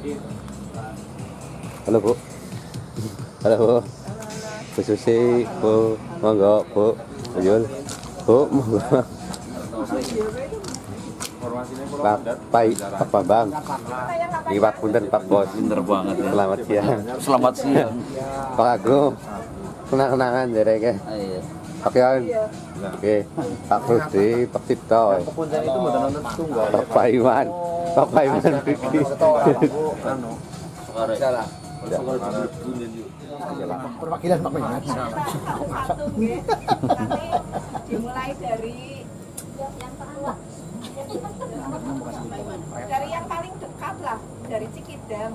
Halo Bu. Halo Bu. Bu Susi, Bu, monggo Bu. Yul. Bu, monggo. Pak Bambang. Ini Pak Punten, Pak Bos. Pinter banget ya. Selamat siang. Selamat siang. Pak Agung. Kenang-kenangan dereke. Iya. Pak Yon. Oke. Pak Rudi, Pak Cipto. Punten itu mboten nonton setunggal. Pak Paiman. Pak Paiman Riki. Salah. Perwakilan Pak Paiman. Dimulai dari yang kedua. Dari yang paling dekat lah, dari Cikidang.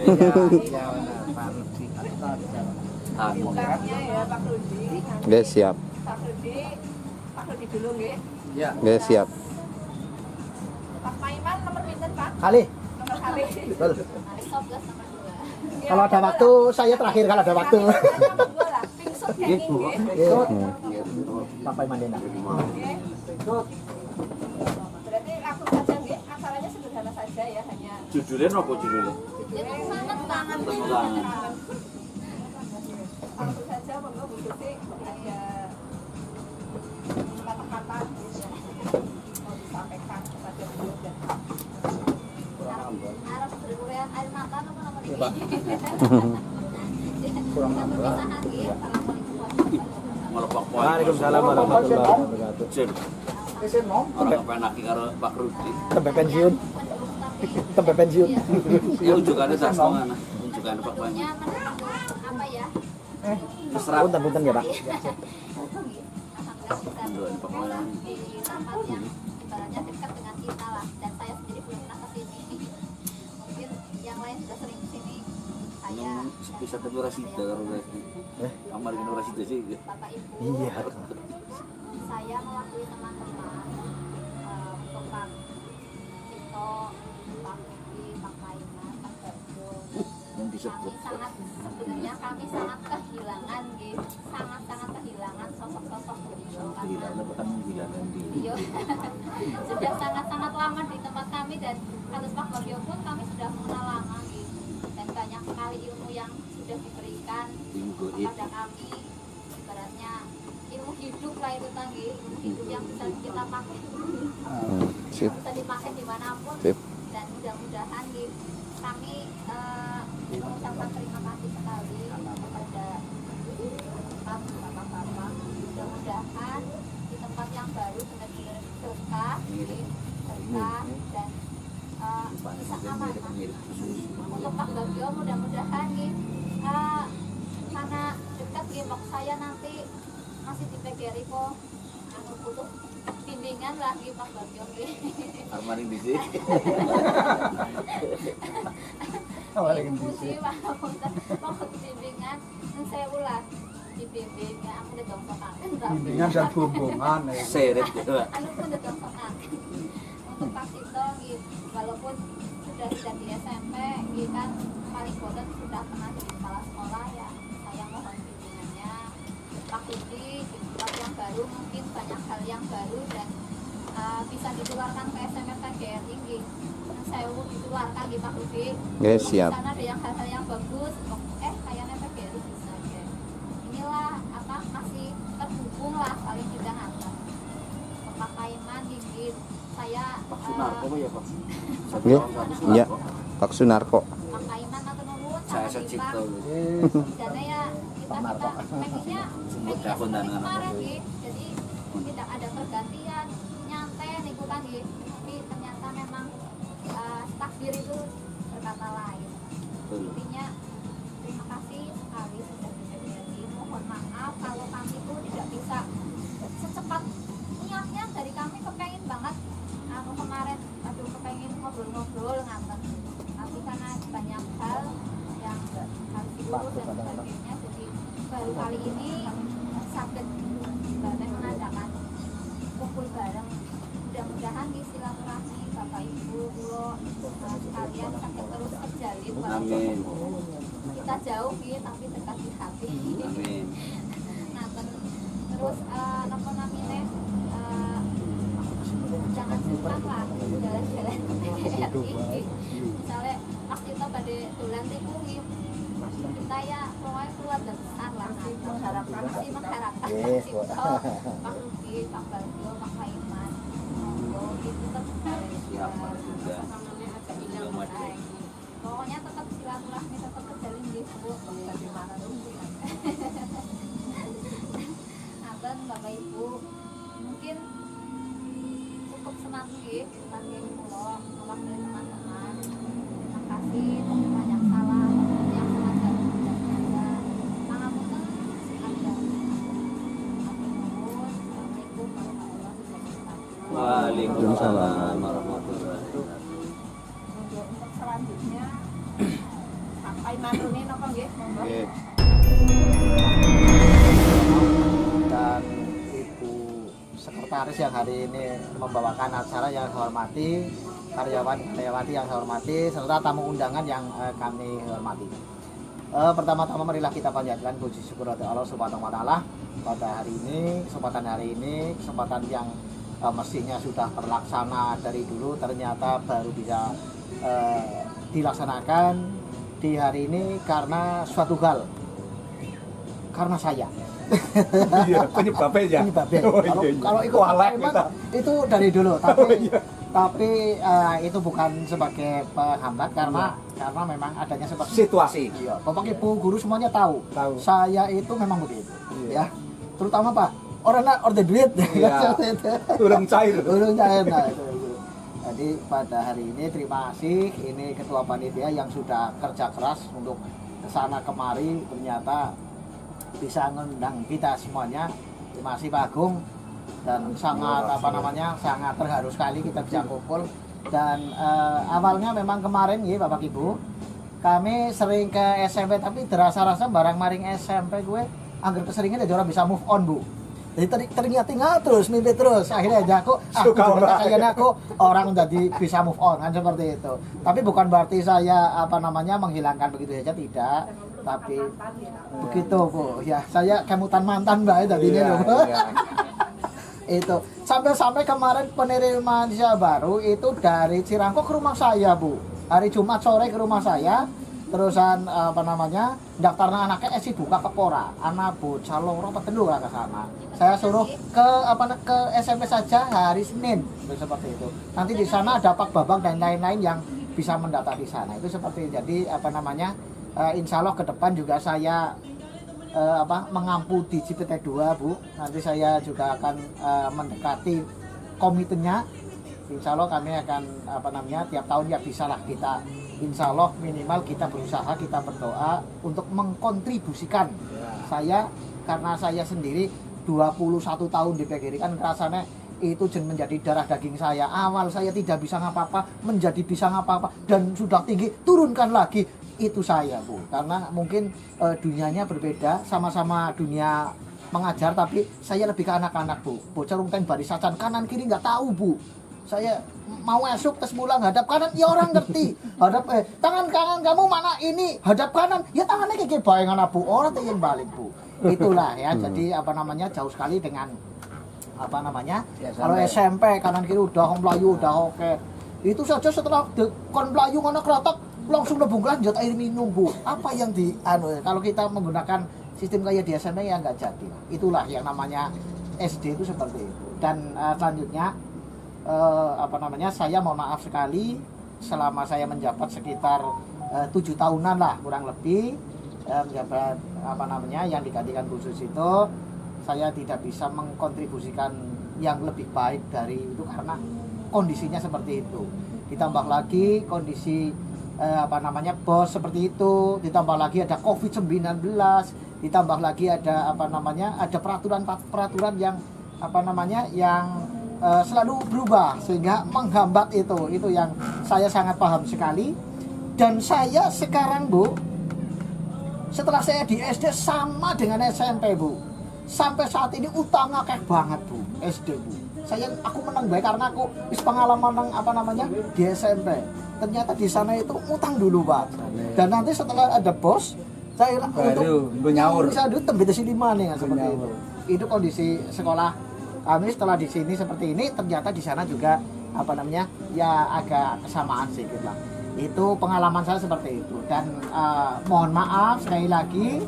Iya, Pak Rudi. Bintangnya ya Pak Rudi. Nggih, siap. Pak Rudi dulu nggih. Iya. Nggih, siap. Pak Paiman nomor pinten Pak? Kali. Nomor kali. Betul. Soblas nomor 2. Kalau ada waktu, saya terakhir kalau ada waktu. Nomor 2 lah. Pingsut kayak gini. Pak Paiman Dena. Oke. Berarti langsung saja nggih. Asalnya sederhana saja ya, hanya Judulnya apa judulnya? tangan. Tangan. Langsung saja monggo Bu Susi ada kata-kata gitu ya, mau disampaikan kepada beliau dan harap berurian air mata apa nomor ini? Kurang nambah. Melepak poin. Waalaikumsalam warahmatullahi wabarakatuh. Jen. Orang kepenak karo Pak Rudi. Tempe pensiun. Tempe pensiun. Ya unjukannya sastra mana? Unjukannya Pak Paiman. Apa ya? Mesra. Punten ya, Pak. Unjukan Pak Paiman. Di tempat yang ibaratnya dekat dengan kita lah. Dan saya sendiri belum pernah kesini. Mungkin yang lain sudah sering kesini. Saya Bisa tapi rasida karo Resi. Kamar kene rasida sih. Bapak Ibu. Iya. Saya mewakili teman-teman untuk Pak Cito, Pak Budi, Pak Paiman, Pak Bagio. Yang disebut. Sebenarnya kami sangat kehilangan, sangat kehilangan sosok-sosok beliau. Kehilangan bahkan kehilangan di. Beliau sudah sangat-sangat lama di tempat kami dan kasus Pak Bagio pun kami sudah mengenal lama, dan banyak sekali ilmu yang sudah diberikan kepada kami. Ibaratnya ilmu hidup lah itu tadi, ilmu hidup yang bisa kita pakai, Sip. bisa dipakai dimanapun. Sip. Dan mudah-mudahan kami mengucapkan terima kasih sekali kepada bapak-bapak. Mudah-mudahan di tempat yang baru benar-benar berkah, dan bisa aman. Untuk Pak Bagio mudah-mudahan karena dekat Gembok saya nanti masih di PGRI kok butuh bimbingan lagi Pak Bagio. Armaring di sini. Mau bimbingan dan saya ulas dibimbing ya aku udah dongsokan Bimbingan dan hubungan. Seret gitu. anu pun udah dongsokan untuk Pak Cito walaupun sudah tidak di SMP kan paling bodoh sudah pernah jadi kepala sekolah ya, saya mohon bimbingannya. Pak Budi di tempat yang baru mungkin banyak hal yang baru dan bisa dikeluarkan ke SMS KGRI saya dikeluarkan di Pak Budi. Nggih, siap. Di sana ada yang hal-hal yang bagus, kayaknya PGRI bisa ya. Inilah masih terhubung lah paling tidak atas. Pak Paiman dikit saya Pak Sunarko apa ya Pak? Nggih. Iya. Pak Sunarko. Pak Paiman atau nuwun Saya sama Cipto. di sana ya kita pengennya Sebut akun dan anak. kemarin jadi tidak ada pergantian nyantai niku kan tapi ternyata memang takdir itu berkata lain. Intinya terima kasih sekali sudah berjanji. Mohon maaf kalau kami itu tidak bisa secepat niatnya dari kami kepengen banget kemarin kepengen ngobrol-ngobrol ngapain tapi karena banyak hal yang harus diurus dan sebagainya jadi baru kali ini sakit bareng mengadakan kumpul bareng. Mudah-mudahan di silaturahmi Bapak Ibu kulo sekalian sakit terus terjalin Amin. kita jauh tapi dekat di hati. Amin. Nah terus apa namanya jangan suka lah jalan-jalan ini misalnya pas kita pada tulen tikungi kita ya pokoknya keluarga besar lah masih mengharapkan Yes, itu Pak Ruki, Pak Bagio, Pak Maiman itu tetap Siapa juga maju. pokoknya tetap silaturahmi tetap terjalin di Bu bagaimana Abang, Bapak Ibu mungkin cukup semanggi panggil pulau mewakili teman-teman terima kasih teman yang salah yang sengaja dan sengaja pangapunten ada Assalamualaikum warahmatullahi wabarakatuh. Waalaikumsalam warahmatullahi wabarakatuh. Untuk selanjutnya sampai manune napa nggih monggo. Dan Ibu Sekretaris yang hari ini membawakan acara yang saya hormati, karyawan-karyawati yang saya hormati, serta tamu undangan yang kami hormati. Pertama-tama marilah kita panjatkan puji syukur kepada Allah Subhanahu wa taala pada hari ini, kesempatan yang mestinya sudah terlaksana dari dulu ternyata baru bisa dilaksanakan di hari ini karena suatu hal, karena saya. Iya, penyebabnya. Kalau itu itu dari dulu, tapi itu bukan sebagai penghambat karena memang adanya seperti Situasi. iya. Bapak Ibu guru semuanya tahu. Saya itu memang begitu, ya. Terutama Pak orang orde duit, Iya. Urung cair. Urung cair, nah itu. Jadi pada hari ini terima kasih ini ketua panitia yang sudah kerja keras untuk kesana kemari ternyata bisa ngundang kita semuanya. Terima kasih Pak Agung dan sangat sangat terharu sekali kita bisa kumpul dan awalnya memang kemarin ya Bapak Ibu kami sering ke SMP tapi terasa-rasa barang maring SMP gue anggar keseringan jadi orang bisa move on Bu. Jadi teringat terus, mimpi terus. Akhirnya aja aku, kayaknya aku orang jadi bisa move on kan seperti itu. Tapi bukan berarti saya menghilangkan begitu saja tidak. Tapi begitu Bu. Ya saya kemutan mantan Mbak tadinya loh. Itu sampai kemarin penerimaan saya baru itu dari Cirangkok ke rumah saya Bu. Hari Jumat sore ke rumah saya. Terusan daftarnya anaknya buka ke Pora, anak bocah loro petelu lah ke sana. Saya suruh ke SMP saja hari Senin, seperti itu. Nanti di sana ada Pak Babang dan lain-lain yang bisa mendata di sana. Itu seperti jadi insya Allah ke depan juga saya mengampu di CPT 2 Bu. Nanti saya juga akan mendekati komitenya. Insya Allah kami akan tiap tahun ya bisa lah kita insya Allah minimal kita berusaha, kita berdoa untuk mengkontribusikan karena saya sendiri 21 tahun di PGRI kan rasanya itu menjadi darah daging saya. Awal saya tidak bisa ngapa-apa menjadi bisa ngapa-apa dan sudah tinggi turunkan lagi itu saya Bu karena mungkin dunianya berbeda sama-sama dunia mengajar tapi saya lebih ke anak-anak Bu bocah rungteng barisacan kanan kiri nggak tahu Bu saya mau esuk tes mulang hadap kanan ya orang ngerti hadap tangan kanan kamu mana ini hadap kanan ya tangannya kayak bayangan Bu orang yang balik Bu itulah ya jadi jauh sekali dengan kalau SMP kanan kiri udah melayu udah oke itu saja setelah kon melayu anak keratak langsung lebung lanjut air minum Bu apa yang kalau kita menggunakan sistem kayak di SMP ya nggak jadi itulah yang namanya SD itu seperti itu dan selanjutnya saya mohon maaf sekali selama saya menjabat sekitar 7 tahunan lah kurang lebih menjabat yang digantikan khusus itu saya tidak bisa mengkontribusikan yang lebih baik dari itu karena kondisinya seperti itu ditambah lagi kondisi bos seperti itu ditambah lagi ada COVID-19 ditambah lagi ada ada peraturan yang yang selalu berubah sehingga menghambat itu yang saya sangat paham sekali dan saya sekarang Bu setelah saya di SD sama dengan SMP Bu sampai saat ini utangnya kayak banget Bu SD Bu aku menang baik karena aku pengalaman di SMP ternyata di sana itu utang dulu Pak dan nanti setelah ada bos saya untuk nyaur bisa duit tembus di sini mana seperti itu kondisi sekolah kami setelah di sini seperti ini ternyata di sana juga ya agak kesamaan sedikit lah Itu pengalaman saya seperti itu. Dan mohon maaf sekali lagi,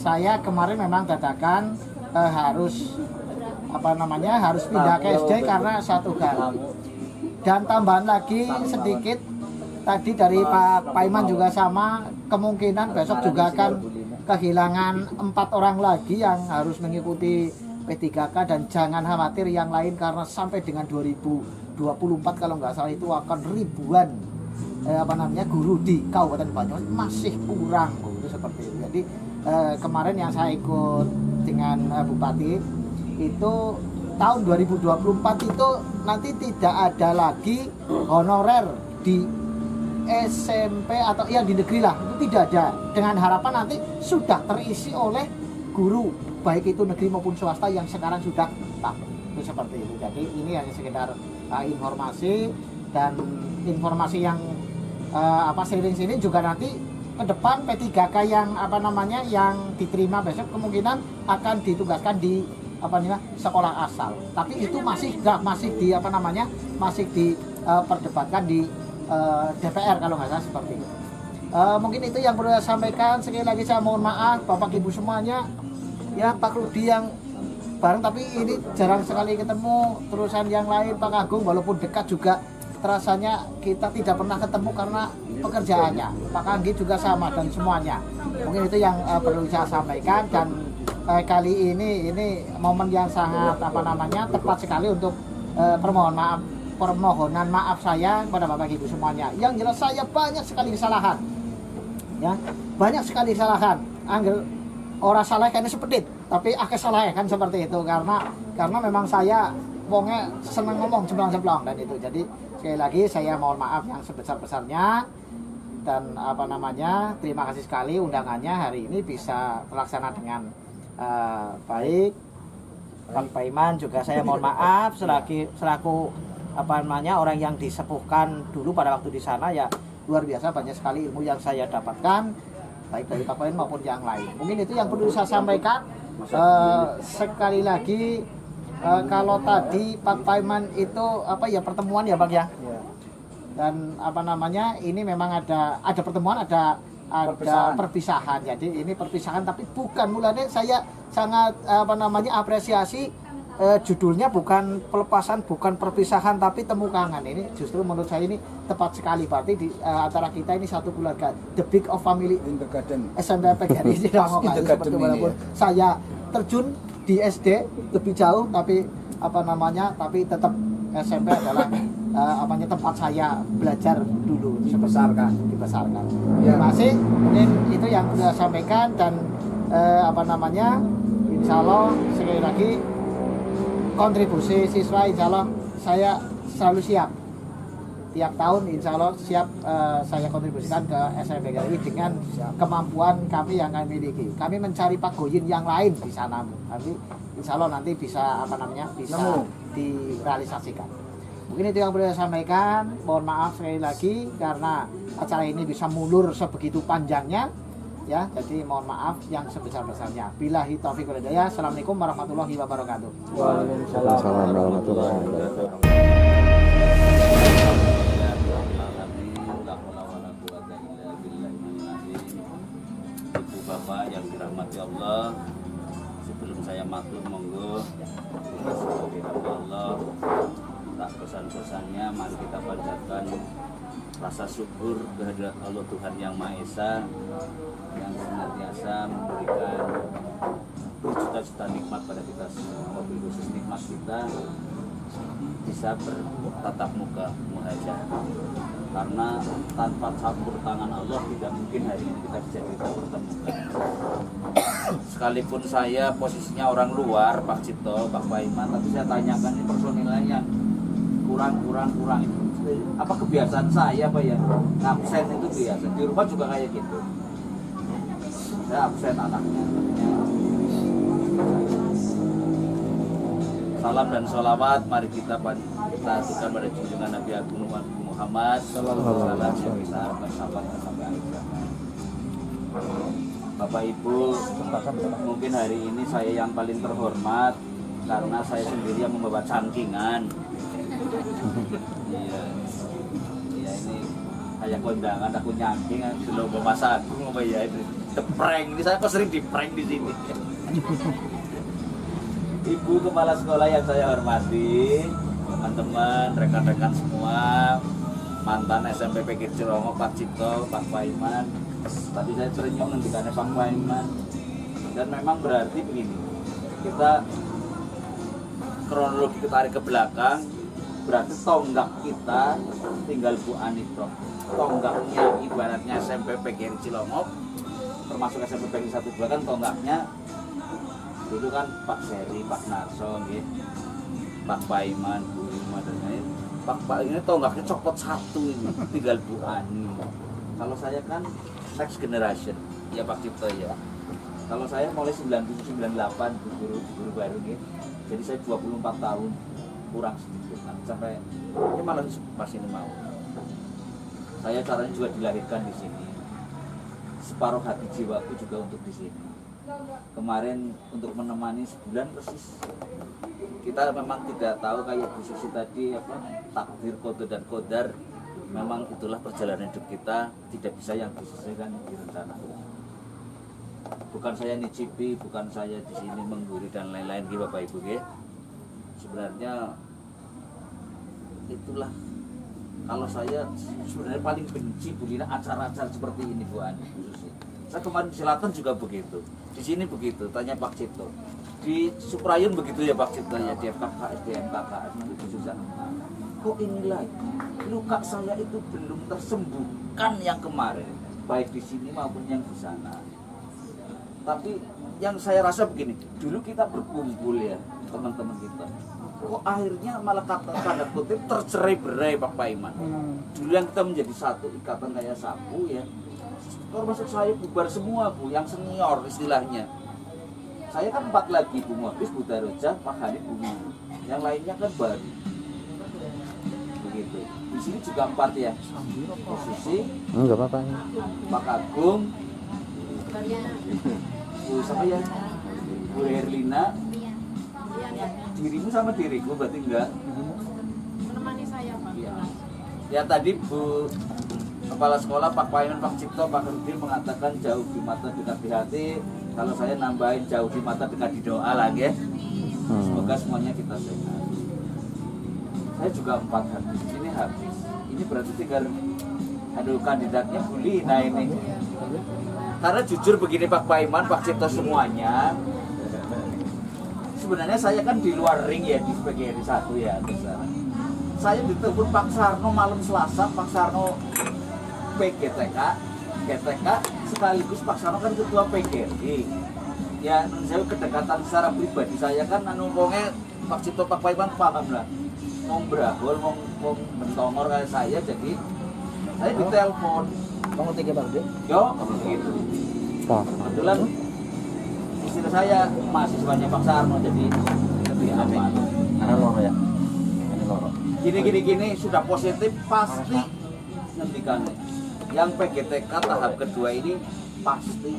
saya kemarin memang dadakan harus harus pindah ke SD karena satu hal. Dan tambahan lagi sedikit tadi dari Pak Paiman juga sama, kemungkinan besok juga akan kehilangan 4 orang lagi yang harus mengikuti P3K, dan jangan khawatir yang lain karena sampai dengan 2024 kalau nggak salah itu akan ribuan guru di Kabupaten Banyumas, masih kurang itu seperti itu. Jadi kemarin yang saya ikut dengan Bupati itu tahun 2024 itu nanti tidak ada lagi honorer di SMP atau yang di negeri lah, itu tidak ada, dengan harapan nanti sudah terisi oleh guru baik itu negeri maupun swasta yang sekarang sudah tak itu seperti itu. Jadi ini hanya sekedar informasi, dan informasi yang sering-sering juga nanti ke depan P3K yang yang diterima besok kemungkinan akan ditugaskan di sekolah asal, tapi itu masih diperdebatkan di DPR kalau nggak salah seperti itu. Mungkin itu yang perlu saya sampaikan. Sekali lagi saya mohon maaf Bapak Ibu semuanya, ya Pak Rudi yang bareng tapi ini jarang sekali ketemu, terusan yang lain Pak Agung walaupun dekat juga terasanya kita tidak pernah ketemu karena pekerjaannya. Pak Anggi juga sama dan semuanya. Mungkin itu yang perlu saya sampaikan, dan kali ini momen yang sangat tepat sekali untuk permohonan maaf saya kepada Bapak Ibu semuanya. Yang jelas saya banyak sekali kesalahan, ya banyak sekali kesalahan. Angger orang salah kayaknya sepedit, tapi akeh salah kan seperti itu karena memang saya wongnya seneng ngomong jemplang-jemplang dan itu. Jadi sekali lagi saya mohon maaf yang sebesar-besarnya, dan terima kasih sekali undangannya hari ini bisa terlaksana dengan baik. Pak Paiman juga saya mohon maaf selaku orang yang disepuhkan dulu pada waktu di sana, ya luar biasa banyak sekali ilmu yang saya dapatkan baik dari Pak Paiman maupun yang lain. Mungkin itu yang perlu saya sampaikan. Sekali lagi kalau tadi Pak Paiman itu pertemuan ya Bang ya. Dan ini memang ada pertemuan, ada perpisahan. Jadi ini perpisahan tapi bukan mulanya saya sangat apresiasi judulnya bukan pelepasan, bukan perpisahan, tapi temu kangen. Ini justru menurut saya ini tepat sekali, berarti di antara kita ini satu keluarga, the big of family in the garden. SMP PGRI ini seperti walaupun saya terjun di SD lebih jauh, tapi tapi tetap SMP adalah tempat saya belajar dulu, dibesarkan. Terima kasih. Mungkin itu yang sudah sampaikan, dan insya Allah sekali lagi kontribusi siswa insya Allah saya selalu siap. Tiap tahun insya Allah siap saya kontribusikan ke SMP PGRI dengan kemampuan kami yang kami miliki. Kami mencari paguyun yang lain di sana, tapi insya Allah nanti bisa bisa direalisasikan. Mungkin itu yang boleh saya sampaikan. Mohon maaf sekali lagi karena acara ini bisa mulur sebegitu panjangnya, ya. Jadi mohon maaf yang sebesar-besarnya. Billahi taufiq wal hidayah. Assalamualaikum warahmatullahi wabarakatuh. Waalaikumsalam warahmatullahi wabarakatuh. Ibu bapak yang dirahmati Allah, sebelum saya matur monggo kita sebagai hamba Allah, tak pesan-pesannya mari kita panjatkan rasa syukur kehadirat Allah Tuhan Yang Maha Esa yang senantiasa memberikan berjuta-juta nikmat pada kita semua. Wabil khusus nikmat kita bisa bertatap muka muhajah, karena tanpa campur tangan Allah tidak mungkin hari ini kita bisa dipertemukan. Sekalipun saya posisinya orang luar, Pak Cipto, Pak Paiman, tapi saya tanyakan ini personilnya yang kurang itu. Apa kebiasaan saya Pak ya? Absen itu biasa. Di rumah juga kayak gitu. Saya absen anaknya. Salam dan sholawat mari kita aturkan pada junjungan Nabi Agung Muhammad sallallahu alaihi wasallam yang kita harapkan sampai akhir zaman. Bapak Ibu, mungkin hari ini saya yang paling terhormat karena saya sendiri yang membawa cangkingan. Iya, ini kayak kondangan aku nyangking belum masa aku apa ya itu prank ini saya kok sering di prank di sini. Ibu kepala sekolah yang saya hormati, teman-teman, rekan-rekan semua, mantan SMP PGRI Cilongok, Pak Cipto, Pak Paiman. Tadi saya sering menghentikannya Pak Paiman. Dan memang berarti begini, kita kronologi kita tarik ke belakang, berarti tonggak kita tinggal Bu Anito. Tonggaknya ibaratnya SMP PGRI Cilongok, termasuk SMP PGRI 1 2 kan tonggaknya dulu kan Pak Seri, Pak Narso, Pak Paiman, Bu Irma dan lain. Pak ini tonggaknya copot satu ini, tinggal Bu Ani. Kalau saya kan next generation, ya Pak Cipto ya. Kalau saya mulai 97 98 guru baru gitu. Jadi saya 24 tahun kurang sedikit sampai ini malah pas ini mau. Saya caranya juga dilahirkan di sini. Separuh hati jiwaku juga untuk di sini. Kemarin untuk menemani sebulan persis. Kita memang tidak tahu kayak Bu Susi tadi apa takdir, kode dan kodar. Memang itulah perjalanan hidup kita, tidak bisa yang disesuaikan direncanakan. Bukan saya nicipi, bukan saya di sini mengguri dan lain-lain gitu Bapak Ibu ya. Sebenarnya itulah kalau saya sebenarnya paling benci Bu Lina acara-acara seperti ini Bu Ani, Bu Susi. Saya kemarin di Selatan juga begitu, di sini begitu, tanya Pak Cipto. Di Suprayun begitu ya Pak Cipto ya, di FKKS, di MKKS, nanti di Susan. Kok ini lagi, luka saya itu belum tersembuhkan yang kemarin, baik di sini maupun yang di sana. Tapi yang saya rasa begini, dulu kita berkumpul ya, teman-teman kita. Kok akhirnya malah tanda kutip tercerai-berai Pak Paiman. Dulu yang kita menjadi satu ikatan kayak sapu ya. Termasuk saya bubar semua Bu, yang senior istilahnya. Saya kan 4 lagi, Bu Muhafiz, Bu Daroja, Pak Hanif, Bu Mimi. Yang lainnya kan baru. Begitu. Di sini juga 4 ya. Bu Susi, Enggak apa-apa. Pak Agung, Bu siapa ya? Bu Herlina. Dirimu sama diriku berarti enggak? Menemani saya Pak. Iya. Ya tadi Bu Kepala Sekolah Pak Paiman, Pak Cipto, Pak Rudin mengatakan jauh di mata dekat di hati. Kalau saya nambahin jauh di mata dekat di doa lagi ya. Semoga semuanya kita sehat. Saya juga 4 habis, ini habis. Ini berarti tinggal aduh kandidatnya Bu Lina ini. Karena jujur begini Pak Paiman, Pak Cipto semuanya. Sebenarnya saya kan di luar ring ya di PGRI 1 ya. Saya ditelepon Pak Sarno malam Selasa, Pak Sarno PGTK, GTK sekaligus Pak Sarno kan ketua PGRI. Ya, saya kedekatan secara pribadi saya kan wongnya Pak Cipto Pak Paiman paham lah. Mau beragol, mau mentongor kayak saya, jadi saya ditelepon. Kamu tiga Bang Jo? Yo, gitu. Kebetulan istri saya mahasiswanya Pak Sarno, jadi lebih aman. Karena loro ya. Ini loro. Gini sudah positif pasti nantikan. Yang PGTK tahap kedua ini pasti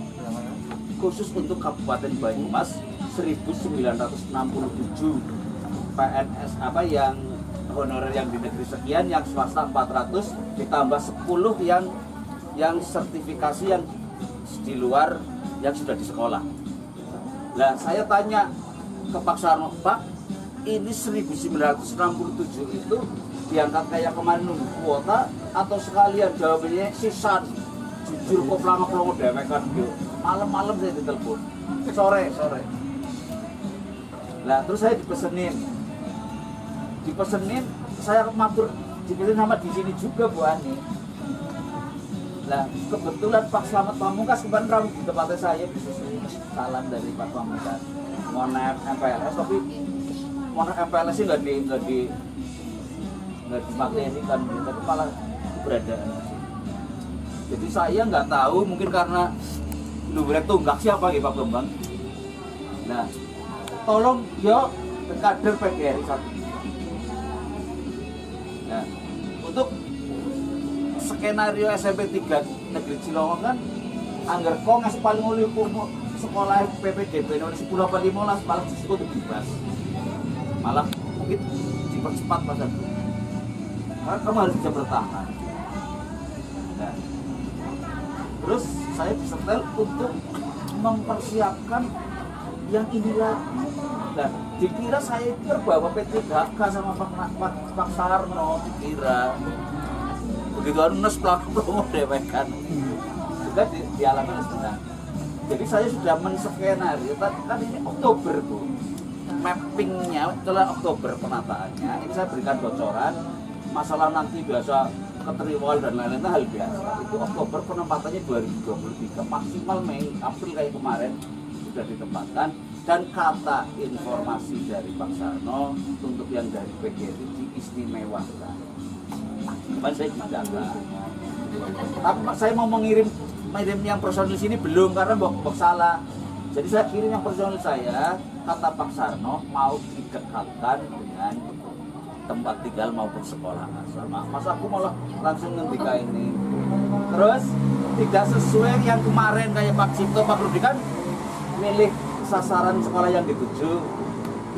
khusus untuk Kabupaten Banyumas 1967 PNS apa yang honorer yang di negeri sekian, yang swasta 400 ditambah 10 yang sertifikasi yang di luar yang sudah di sekolah. Nah, saya tanya ke Pak Sarno, Pak, ini 1967 itu diangkat kayak kemarin nunggu kuota atau sekalian? Jawabannya sisan. Jujur kok pelama-pelama dewekan gitu. Malam-malam saya ditelepon. Sore. Nah, terus saya dipesenin, saya matur dipesenin sama di sini juga Bu Ani. Nah, kebetulan Pak Slamet Pamungkas kemarin rawuh di tempatnya saya, salam dari Pak Pamungkas. Mohon MPLS, tapi mohon MPLS sih nggak dimaklumkan, tapi malah keberadaan. Jadi saya nggak tahu, mungkin karena luber tunggak siapa gitu Pak Bambang. Nah, tolong yo kader PGRI 1. Nah, untuk skenario SMP 3 Negeri Cilongok kan anggar kongas paling uli sekolah PPDB nomor 10 apa 15 malah disebut bebas. Malah mungkin dipercepat pasal. Karena kamu harus bisa bertahan. Nah, terus saya disetel untuk mempersiapkan yang ini lagi. Nah, dikira saya itu terbawa P3K sama Pak Sarno, dikira begitu nes pelaku promo dewekan juga dialami sebenarnya. Jadi saya sudah menskenario kan ini Oktober Bu, mappingnya setelah Oktober penataannya ini saya berikan bocoran masalah nanti biasa keteriwal dan lain-lain hal biasa. Itu Oktober penempatannya 2023 maksimal Mei April kayak kemarin sudah ditempatkan. Dan kata informasi dari Pak Sarno untuk yang dari PGRI diistimewakan. Kan saya dijaga. Tapi saya mau mengirim yang personil sini belum karena bok salah. Jadi saya kirim yang personil saya, kata Pak Sarno mau didekatkan dengan tempat tinggal maupun sekolah asrama. Masa aku malah langsung ngendika ini. Terus tidak sesuai yang kemarin kayak Pak Cipto, Pak Rudi kan milih sasaran sekolah yang dituju.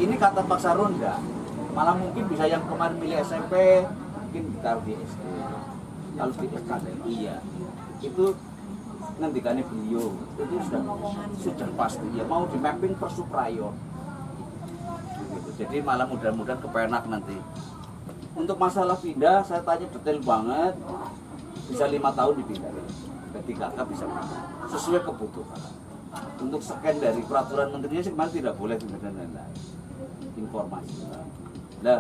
Ini kata Pak Sarno enggak. Malah mungkin bisa yang kemarin milih SMP, mungkin ditaruh di SD. Kalau di SD iya. Itu ngendikannya beliau. Itu sudah pasti ya mau di mapping per Suprayo. Gitu. Jadi malah mudah-mudahan kepenak nanti. Untuk masalah pindah saya tanya detail banget. Bisa 5 tahun dipindah. Ketika bisa pindah. Sesuai kebutuhan. Untuk scan dari peraturan menterinya sih kemarin tidak boleh dan lain-lain. Informasi. Nah,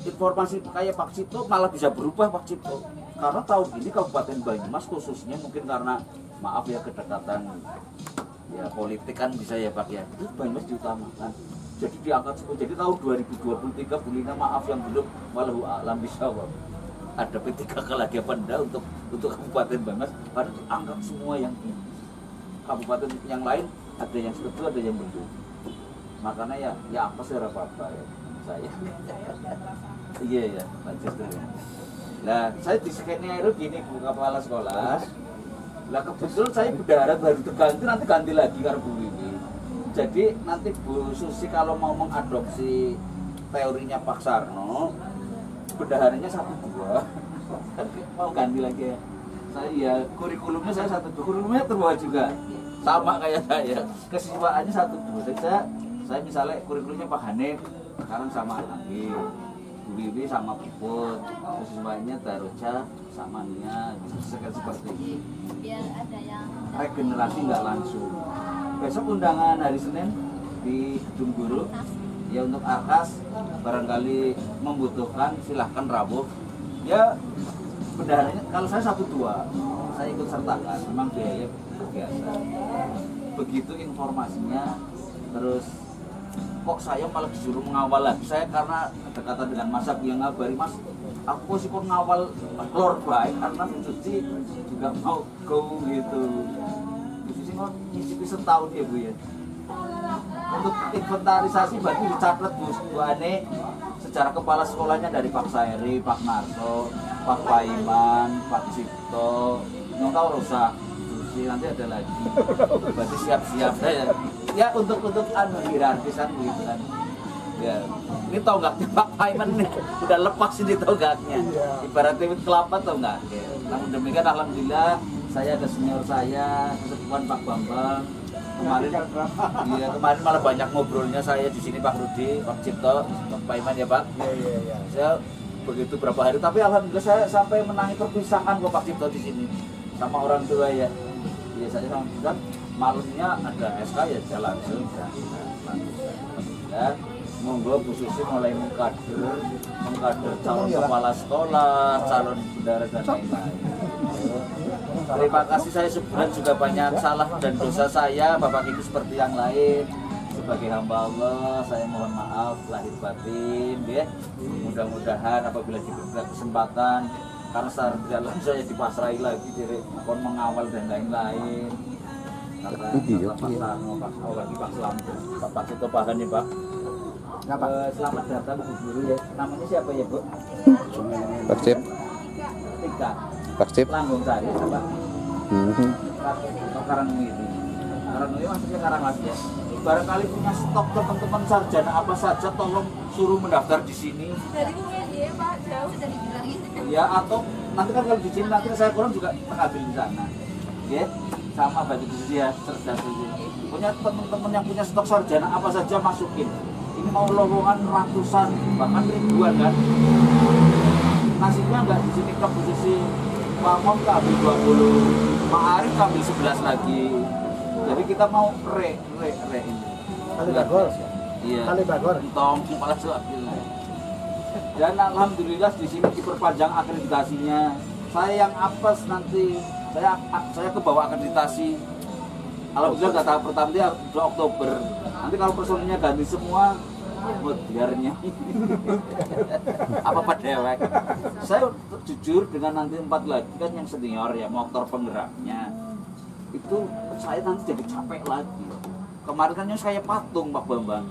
informasi kayak Pak Cipto malah bisa berubah Pak Cipto. Karena tahun ini Kabupaten Banyumas khususnya mungkin karena maaf ya kedekatan ya politik kan bisa ya Pak ya. Itu Banyumas diutamakan. Jadi diangkat 10. Jadi tahun 2023 Bulina maaf yang belum walau alam bisa ada P3K lagi apa enggak untuk Kabupaten Banyumas karena diangkat semua yang ini. Kabupaten yang lain ada yang setuju ada yang belum. Makanya ya apa sih apa ya saya. Iya ya, Manchester. Nah, saya di skenario gini Bu kepala sekolah. Lah kebetulan saya bendahara baru terganti nanti ganti lagi karo Bu ini. Jadi nanti Bu Susi kalau mau mengadopsi teorinya Pak Sarno, bendaharanya 1-2. Tapi mau ganti lagi ya. Saya kurikulumnya saya 1-2, kurikulumnya terbawa juga sama kayak saya, kesiswaannya 1-2. Saya misalnya kurikulumnya Pak Hanif sekarang sama lagi, Bu Wiwi sama Puput, kesiswaannya Daroja sama Nia, seperti itu. Biar ada yang Regenerasi nggak langsung. Besok undangan hari Senin di Gedung Guru ya untuk Arkas barangkali membutuhkan silahkan Rabu ya. Bendaharanya kalau saya 1-2 saya ikut sertakan, memang biaya biasa. Begitu informasinya, terus kok saya malah disuruh mengawal lagi. Saya karena kedekatan dengan Mas Aku yang ngabari Mas, aku sih kok ngawal lor baik karena Bu Suci juga mau go gitu. Bu Suci kok ngisi setahun ya Bu ya. Untuk inventarisasi berarti dicatat Bu Ane secara kepala sekolahnya dari Pak Sairi, Pak Narso, Pak Paiman, Pak Cipto, nggak usah, nanti ada lagi. Berarti siap-siap saya. Ya untuk hierarkisan gitu kan. Ya, ini tonggaknya Pak Paiman nih udah lepas ini tonggaknya. Ibaratnya kelapa tonggak. Namun demikian alhamdulillah saya ada senior saya, kesepuan Pak Bambang. Kemarin malah banyak ngobrolnya saya di sini Pak Rudi, Pak Cipto, Pak Paiman ya Pak. Iya. Saya begitu berapa hari, tapi alhamdulillah saya sampai menangi perpisahan kok Pak Cipto di sini sama orang tua ya. Iya saya alhamdulillah malamnya ada SK ya jalan langsung. Alhamdulillah. Monggo Bu Susi mulai mengkader calon kepala sekolah, calon bendahara dan lain-lain. Terima kasih, saya sebenarnya juga banyak salah dan dosa saya Bapak Ibu seperti yang lain. Sebagai hamba Allah saya mohon maaf lahir batin ya. Mudah-mudahan apabila diberikan kesempatan karena secara jalan saya dipasrai lagi dari kon mengawal dan lain-lain. Karena Pak Sarno, Pak lagi Pak Selamat, Pak Cipto Pahan nih Pak. Selamat datang Bu Guru ya. Namanya siapa ya Bu? Pak Cip. Tika. Pak Cip. Langgung Sari apa? Karangwiri. Karangwiri maksudnya Karangas ya. Barangkali punya stok teman-teman sarjana apa saja tolong suruh mendaftar di sini. Dari UNY Pak, jauh. sudah dibilangin. Ya atau nanti kan kalau di sini nanti saya kurang juga mengambil di sana. Ya, sama bagi posisi ya cerdas itu. Punya teman-teman yang punya stok sarjana apa saja masukin. Ini mau lowongan ratusan bahkan ribuan kan. Nasibnya nggak di sini ke posisi Pak Mom ambil 20, Pak Arif ambil 11 lagi. Jadi kita mau re ini. Kali bagor. Iya. Kali bagor. Tong kepala suapil. Dan alhamdulillah di sini diperpanjang akreditasinya. Saya yang apes nanti saya ke bawah akreditasi. Alhamdulillah nggak tahap pertama dia 2 Oktober. Nanti kalau personilnya ganti semua, biarnya apa dewek. Saya jujur dengan nanti 4 lagi kan yang senior ya, motor penggeraknya itu saya nanti jadi capek lagi. Kemarin kan yang saya patung Pak Bambang,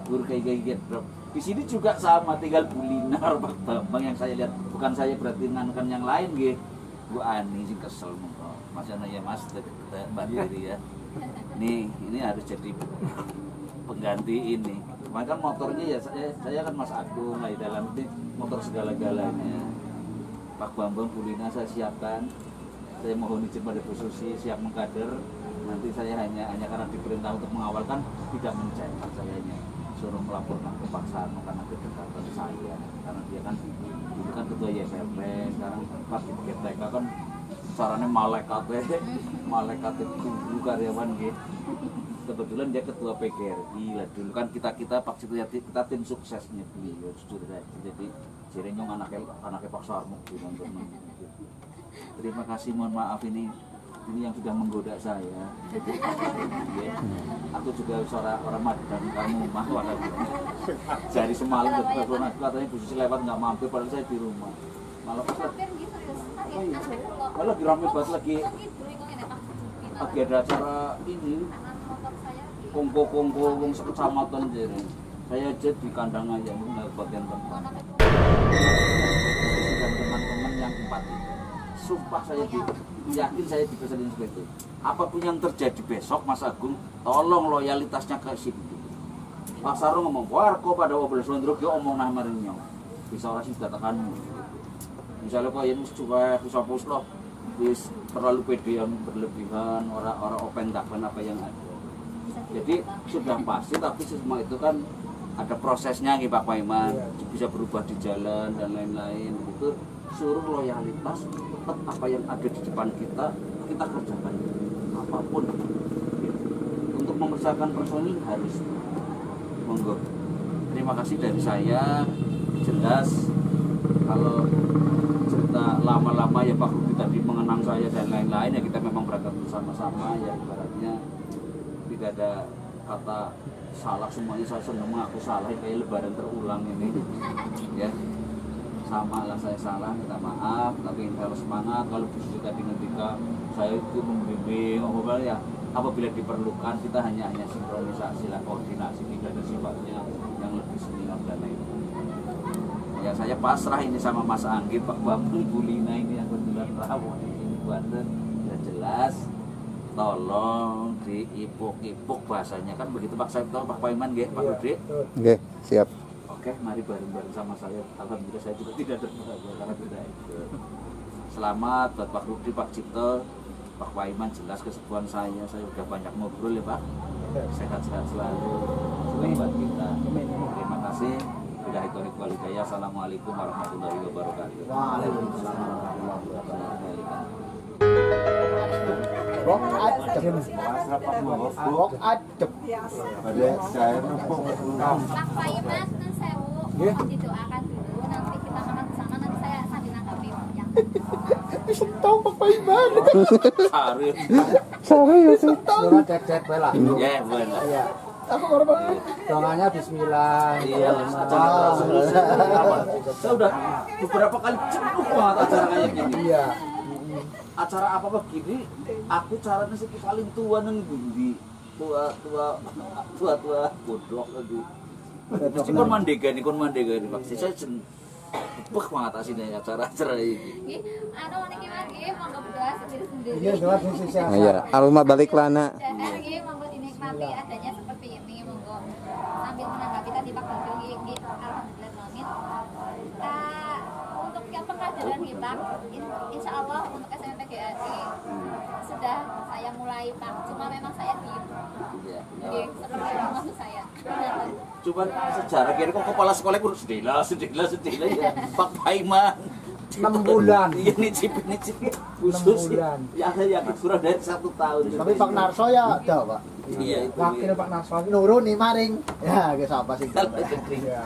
guru kayak di sini juga sama, tinggal bulinar Pak Bambang yang saya lihat, bukan saya berarti nanukan yang lain gitu. Bu Ani sih kesel monggo. Mas Ana ya Mas Mbak Diri ya. Ini harus jadi pengganti ini. Maka motornya ya saya kan Mas Agung lah di dalam ini motor segala-galanya. Pak Bambang Bulina saya siapkan. Saya mohon izin pada Bu Susi siap mengkader. Nanti saya hanya karena diperintah untuk mengawalkan tidak mencetak sayanya. Suruh melaporkan ke Pak Sarno karena kedekatan saya. Karena dia kan dulu kan ketua YSMP, sekarang pas di GTK kan caranya malaikat guru karyawan gitu. Kebetulan dia ketua PGRI lah dulu kan kita Pak Cito ya kita tim suksesnya beliau jujur saja. Jadi Jirenyong anaknya Pak Sarmo teman-teman. Terima kasih, mohon maaf ini yang sudah menggoda saya. Ya. Aku juga orang Madang kamu mah dari semalam telepon aku katanya Bu Susi lewat nggak mampir padahal saya di rumah. Malah pas kalau lagi rame banget lagi ada acara ini kongko sekecamatan jadi saya aja di kandang ayam bagian tempat dan teman-teman yang 4 itu sumpah saya yakin saya dipesanin seperti itu. Apapun yang terjadi besok Mas Agung tolong loyalitasnya ke sini. Pak Sarno ngomong warko pada obrolan sondro dia omong nah maringnya bisa orang sih datakanmu misalnya kok ini coba bisa pus loh wis terlalu pede yang berlebihan orang open takkan apa yang ada. Jadi sudah pasti tapi semua itu kan ada prosesnya nih Pak Paiman bisa berubah di jalan dan lain-lain itu suruh loyalitas tetap apa yang ada di depan kita kerjakan apapun untuk membesarkan personil harus monggo. Terima kasih dari saya. Jelas kalau cerita lama-lama ya Pak Rudi tadi mengenang saya dan lain-lain ya kita memang berangkat bersama-sama ya ibaratnya tidak ada kata salah semuanya saya senang mengaku salah kayak lebaran terulang ini ya sama lah saya salah minta maaf tapi harus semangat kalau bisa tadi ketika saya itu membimbing apa ya apabila diperlukan kita hanya sinkronisasi lah koordinasi tidak ada sifatnya yang lebih senior dan lain-lain. Ya saya pasrah ini sama Mas Anggi Pak Bambang Bulina ini yang kebetulan rawon ini Banten ya jelas tolong diipuk-ipuk bahasanya kan begitu Pak Saipto Pak Paiman nggih Pak Rudi. Nggih, siap. Oke, mari bareng-bareng sama saya. Alhamdulillah saya juga tidak terbahagia karena tidak ikut. Selamat buat Pak Rudi, Pak Cipto, Pak Paiman jelas kesepuan saya sudah banyak ngobrol ya Pak. Sehat-sehat selalu. Selamat kita. Terima kasih. Billahi taufiq wal hidayah. Assalamualaikum warahmatullahi wabarakatuh. Waalaikumsalam warahmatullahi wabarakatuh. Bok adem. Pak Paiman dan Sewu mohon didoakan dulu nanti kita makan bersama nanti saya sambil nanggapi yang Bisa tahu Pak Paiman. Sorry. ya sih. Jangan cek-cek bela. Ya, benar. Iya. Aku baru bangun. Doanya bismillah. Iya, saya udah beberapa kali jenuh banget acara kayak gini. Iya. Acara apa begini, aku caranya sih paling tua nang bundi. Tua bodoh lagi. Mesti kon mandega nih pasti saya bek banget aslinya acara-acara ini. nggih anu niki nggih monggo berdoa sendiri-sendiri. Iya, doa sing sehat. Nah, ya, aroma balik lana. Nggih monggo dinikmati adanya seperti ini monggo sambil menanggapi tadi Pak Bambang nggih alhamdulillah amin. Untuk yang pengajian kesadaran kita, insya Allah untuk SNMPGRI sudah saya mulai Pak. Cuma memang saya diem. Iya. Jadi seperti itu maksud saya. Cuman sejarah kira kok kepala sekolah kurus sedela ya. Pak Paiman 6 bulan. Iya nicip khusus. 6 bulan. Ya ada yang kurang dari 1 tahun. Tapi Pak Narso ya ada, Pak. Iya itu. Wakil Pak Narso nurun nih maring. Ya, guys apa sih? Iya. Ya.